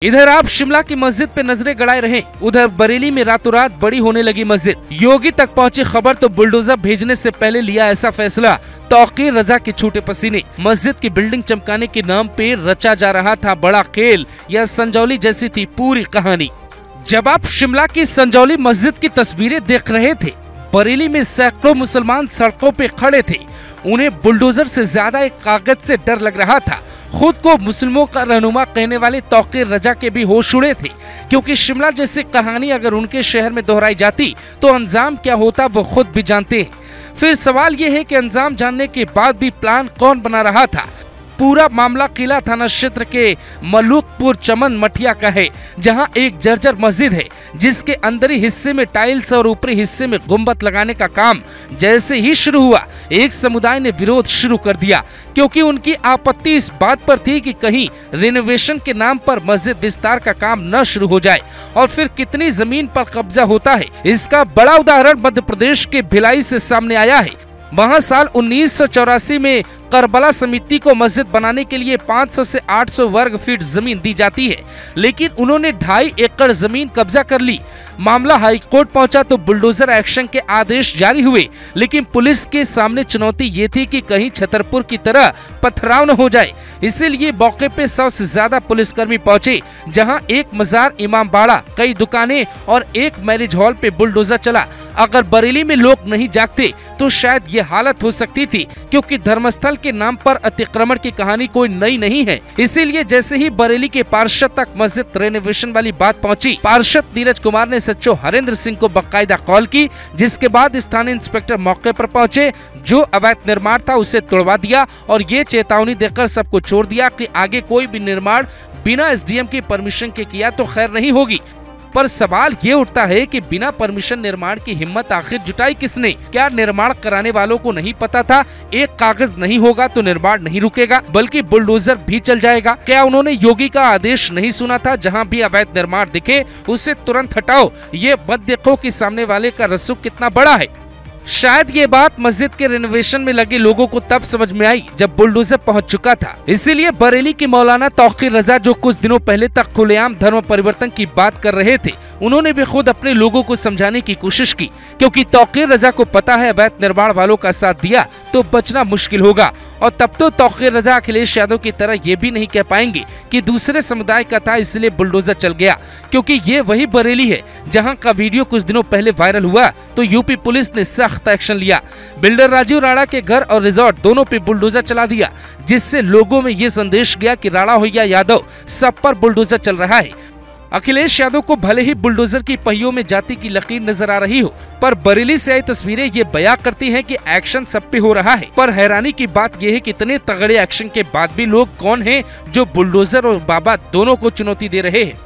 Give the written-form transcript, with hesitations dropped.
इधर आप शिमला की मस्जिद पे नजरें गड़ाए रहे, उधर बरेली में रातों रात बड़ी होने लगी मस्जिद। योगी तक पहुंची खबर तो बुलडोजर भेजने से पहले लिया ऐसा फैसला, तौकीर रजा के छूटे पसीने। मस्जिद की बिल्डिंग चमकाने के नाम पे रचा जा रहा था बड़ा खेल, या संजौली जैसी थी पूरी कहानी। जब आप शिमला की संजौली मस्जिद की तस्वीरें देख रहे थे, बरेली में सैकड़ों मुसलमान सड़कों पे खड़े थे। उन्हें बुलडोजर से ज्यादा एक कागज से डर लग रहा था। खुद को मुस्लिमों का रहनुमा कहने वाले तौकीर रजा के भी होश उड़े थे, क्योंकि शिमला जैसी कहानी अगर उनके शहर में दोहराई जाती तो अंजाम क्या होता वो खुद भी जानते हैं। फिर सवाल ये है कि अंजाम जानने के बाद भी प्लान कौन बना रहा था। पूरा मामला किला थाना क्षेत्र के मलूकपुर चमन मठिया का है, जहां एक जर्जर मस्जिद है जिसके अंदरी हिस्से में टाइल्स और ऊपरी हिस्से में गुंबद लगाने का काम जैसे ही शुरू हुआ, एक समुदाय ने विरोध शुरू कर दिया, क्योंकि उनकी आपत्ति इस बात पर थी कि कहीं रिनोवेशन के नाम पर मस्जिद विस्तार का काम न शुरू हो जाए और फिर कितनी जमीन पर कब्जा होता है। इसका बड़ा उदाहरण मध्य प्रदेश के भिलाई से सामने आया है। वहां साल 1984 में करबला समिति को मस्जिद बनाने के लिए 500 से 800 वर्ग फीट जमीन दी जाती है, लेकिन उन्होंने 2.5 एकड़ जमीन कब्जा कर ली। मामला हाईकोर्ट पहुंचा तो बुलडोजर एक्शन के आदेश जारी हुए, लेकिन पुलिस के सामने चुनौती ये थी कि कहीं छतरपुर की तरह पथराव न हो जाए। इसीलिए मौके पे 100 से ज्यादा पुलिसकर्मी पहुंचे, जहां एक मजार, इमाम बाड़ा, कई दुकानें और एक मैरिज हॉल पे बुलडोजर चला। अगर बरेली में लोग नहीं जागते तो शायद ये हालत हो सकती थी, क्योंकि धर्मस्थल के नाम पर अतिक्रमण की कहानी कोई नई नहीं है। इसीलिए जैसे ही बरेली के पार्षद तक मस्जिद रेनोवेशन वाली बात पहुंची, पार्षद नीरज कुमार ने सचिव हरेंद्र सिंह को बाकायदा कॉल की, जिसके बाद स्थानीय इंस्पेक्टर मौके पर पहुंचे। जो अवैध निर्माण था उसे तोड़वा दिया और ये चेतावनी देकर सबको छोड़ दिया कि आगे कोई भी निर्माण बिना एसडीएम की परमिशन के किया तो खैर नहीं होगी। पर सवाल ये उठता है कि बिना परमिशन निर्माण की हिम्मत आखिर जुटाई किसने? क्या निर्माण कराने वालों को नहीं पता था एक कागज नहीं होगा तो निर्माण नहीं रुकेगा, बल्कि बुलडोजर भी चल जाएगा? क्या उन्होंने योगी का आदेश नहीं सुना था, जहां भी अवैध निर्माण दिखे उसे तुरंत हटाओ? ये मत देखो कि सामने वाले का रसूख कितना बड़ा है। शायद ये बात मस्जिद के रेनोवेशन में लगे लोगों को तब समझ में आई जब बुलडोजर पहुंच चुका था। इसीलिए बरेली के मौलाना तौकीर रजा, जो कुछ दिनों पहले तक खुलेआम धर्म परिवर्तन की बात कर रहे थे, उन्होंने भी खुद अपने लोगों को समझाने की कोशिश की, क्योंकि तौकीर रजा को पता है अवैध निर्माण वालों का साथ दिया तो बचना मुश्किल होगा। और तब तो तौकीर रजा अखिलेश यादव की तरह ये भी नहीं कह पाएंगे कि दूसरे समुदाय का था इसलिए बुलडोजर चल गया, क्योंकि ये वही बरेली है जहां का वीडियो कुछ दिनों पहले वायरल हुआ तो यूपी पुलिस ने सख्त एक्शन लिया। बिल्डर राजीव राणा के घर और रिजॉर्ट दोनों पे बुलडोजर चला दिया, जिससे लोगों में ये संदेश गया कि राणा हो या यादव, सब पर बुलडोजर चल रहा है। अखिलेश यादव को भले ही बुलडोजर की पहियों में जाति की लकीर नजर आ रही हो, पर बरेली से आई तस्वीरें ये बयां करती हैं कि एक्शन सब पे हो रहा है। पर हैरानी की बात यह है कि इतने तगड़े एक्शन के बाद भी लोग कौन हैं जो बुलडोजर और बाबा दोनों को चुनौती दे रहे हैं।